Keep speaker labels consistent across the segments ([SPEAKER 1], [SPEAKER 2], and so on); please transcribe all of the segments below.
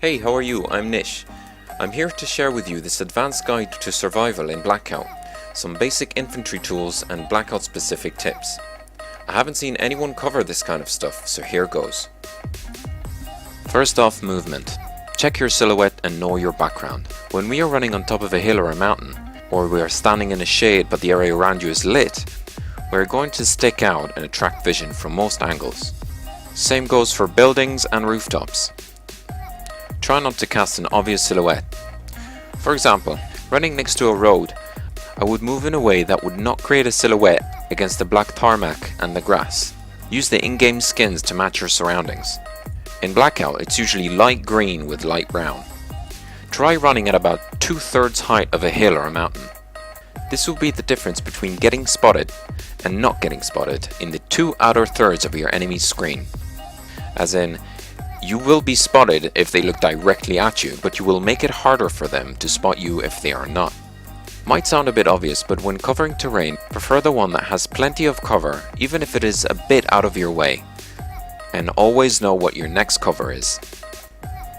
[SPEAKER 1] Hey, how are you? I'm Nish. I'm here to share with you this advanced guide to survival in Blackout, some basic infantry tools and Blackout specific tips. I haven't seen anyone cover this kind of stuff, so here goes. First off, movement. Check your silhouette and know your background. When we are running on top of a hill or a mountain, or we are standing in a shade but the area around you is lit, we're going to stick out and attract vision from most angles. Same goes for buildings and rooftops. Try not to cast an obvious silhouette. For example, running next to a road, I would move in a way that would not create a silhouette against the black tarmac and the grass. Use the in-game skins to match your surroundings. In Blackout, it's usually light green with light brown. Try running at about 2/3 height of a hill or a mountain. This will be the difference between getting spotted and not getting spotted in the two outer thirds of your enemy's screen. As in, you will be spotted if they look directly at you, but you will make it harder for them to spot you if they are not. Might sound a bit obvious, but when covering terrain, prefer the one that has plenty of cover, even if it is a bit out of your way. And always know what your next cover is.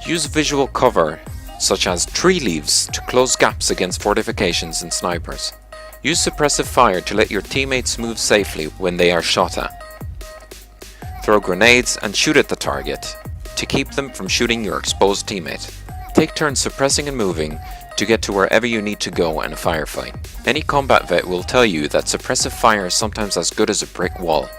[SPEAKER 1] Use visual cover, such as tree leaves, to close gaps against fortifications and snipers. Use suppressive fire to let your teammates move safely when they are shot at. Throw grenades and shoot at the target to keep them from shooting your exposed teammate. Take turns suppressing and moving to get to wherever you need to go in a firefight. Any combat vet will tell you that suppressive fire is sometimes as good as a brick wall.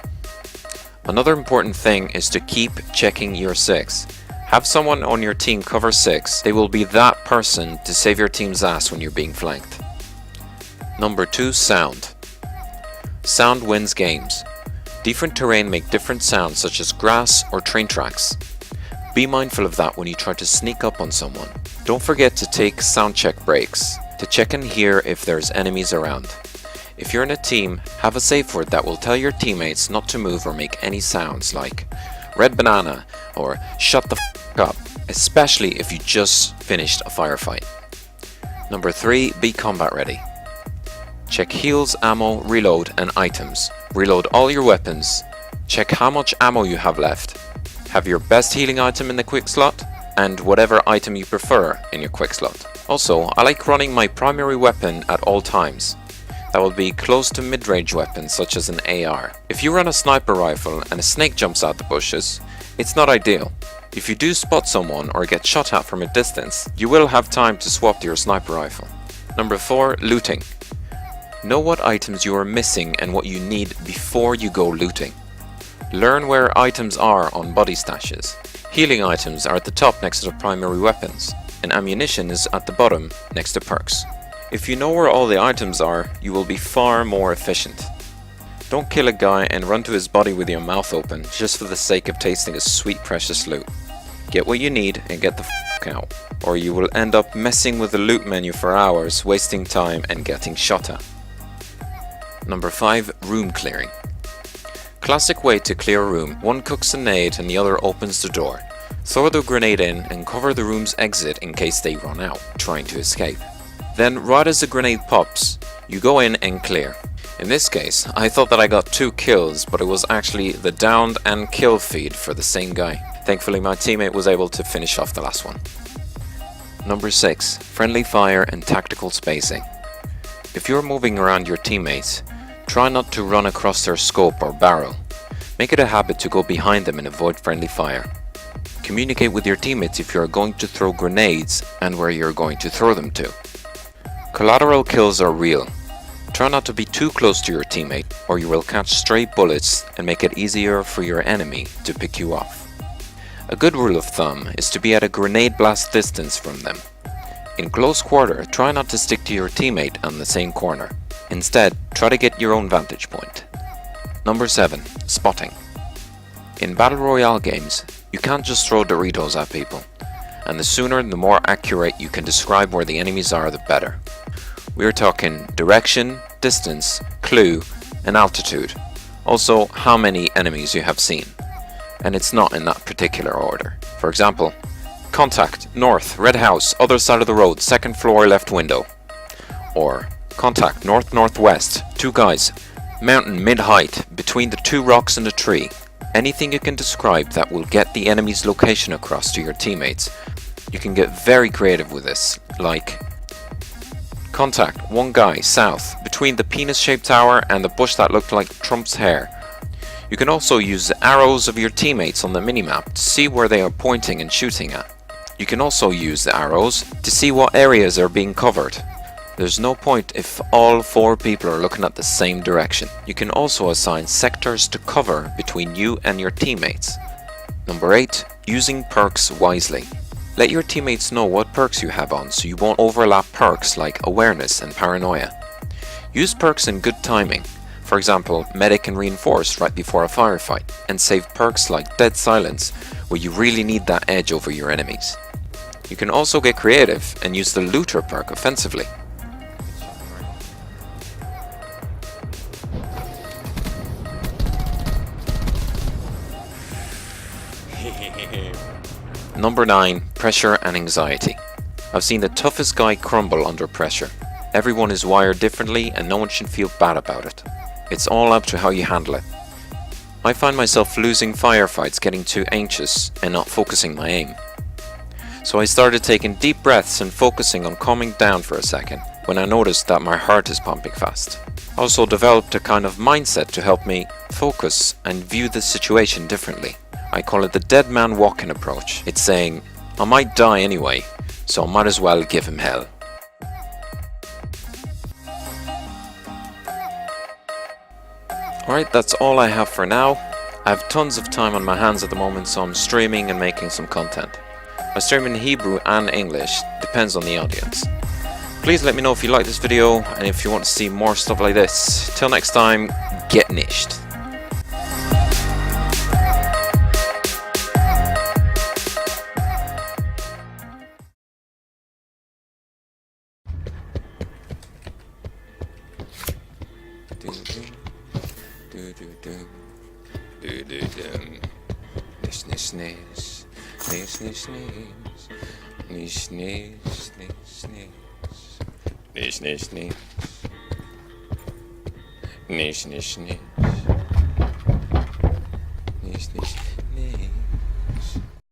[SPEAKER 1] Another important thing is to keep checking your 6. Have someone on your team cover 6, they will be that person to save your team's ass when you're being flanked. Number 2, sound. Sound wins games. Different terrain make different sounds such as grass or train tracks. Be mindful of that when you try to sneak up on someone. Don't forget to take sound check breaks to check and hear if there's enemies around. If you're in a team, have a safe word that will tell your teammates not to move or make any sounds like red banana or shut the f up, especially if you just finished a firefight. Number 3, be combat ready. Check heals, ammo, reload and items. Reload all your weapons. Check how much ammo you have left. Have your best healing item in the quick slot and whatever item you prefer in your quick slot. Also, I like running my primary weapon at all times. That will be close to mid-range weapons such as an AR. If you run a sniper rifle and a snake jumps out the bushes, it's not ideal. If you do spot someone or get shot at from a distance, you will have time to swap to your sniper rifle. Number 4, looting. Know what items you are missing and what you need before you go looting. Learn where items are on body stashes. Healing items are at the top next to the primary weapons, and ammunition is at the bottom next to perks. If you know where all the items are, you will be far more efficient. Don't kill a guy and run to his body with your mouth open just for the sake of tasting his sweet precious loot. Get what you need and get the f*** out, or you will end up messing with the loot menu for hours, wasting time and getting shot at. Number 5, room clearing. Classic way to clear a room, one cooks a nade and the other opens the door. Throw the grenade in and cover the room's exit in case they run out, trying to escape. Then right as the grenade pops, you go in and clear. In this case, I thought that I got 2 kills, but it was actually the downed and kill feed for the same guy. Thankfully my teammate was able to finish off the last one. Number 6, friendly fire and tactical spacing. If you're moving around your teammates, try not to run across their scope or barrel. Make it a habit to go behind them and avoid friendly fire. Communicate with your teammates if you are going to throw grenades and where you're going to throw them to. Collateral kills are real. Try not to be too close to your teammate or you will catch stray bullets and make it easier for your enemy to pick you off. A good rule of thumb is to be at a grenade blast distance from them. In close quarter, try not to stick to your teammate on the same corner. Instead, try to get your own vantage point. Number 7, spotting. In Battle Royale games, you can't just throw Doritos at people, and the sooner and the more accurate you can describe where the enemies are, the better. We're talking direction, distance, clue, and altitude. Also, how many enemies you have seen. And it's not in that particular order. For example, contact, north, red house, other side of the road, second floor, left window. Or contact, north-northwest, 2 guys, mountain mid-height, between the 2 rocks and a tree. Anything you can describe that will get the enemy's location across to your teammates, You can get very creative with this, like contact one guy south between the penis-shaped tower and the bush that looked like Trump's hair. You can also use the arrows of your teammates on the minimap to see where they are pointing and shooting at. You can also use the arrows to see what areas are being covered. There's no point if all 4 people are looking at the same direction. You can also assign sectors to cover between you and your teammates. Number 8. Using perks wisely. Let your teammates know what perks you have on so you won't overlap perks like awareness and paranoia. Use perks in good timing, for example medic and reinforce right before a firefight, and save perks like dead silence where you really need that edge over your enemies. You can also get creative and use the looter perk offensively. Number 9. Pressure and anxiety. I've seen the toughest guy crumble under pressure. Everyone is wired differently and no one should feel bad about it. It's all up to how you handle it. I find myself losing firefights getting too anxious and not focusing my aim. So I started taking deep breaths and focusing on calming down for a second when I noticed that my heart is pumping fast. I also developed a kind of mindset to help me focus and view the situation differently. I call it the dead man walking approach. It's saying, I might die anyway, so I might as well give him hell. Alright, that's all I have for now. I have tons of time on my hands at the moment, so I'm streaming and making some content. I stream in Hebrew and English, depends on the audience. Please let me know if you like this video and if you want to see more stuff like this. Till next time, get nished. Nish nish nish, nish nish nish, nish nish nish nish, nish nish nish, nish nish nish.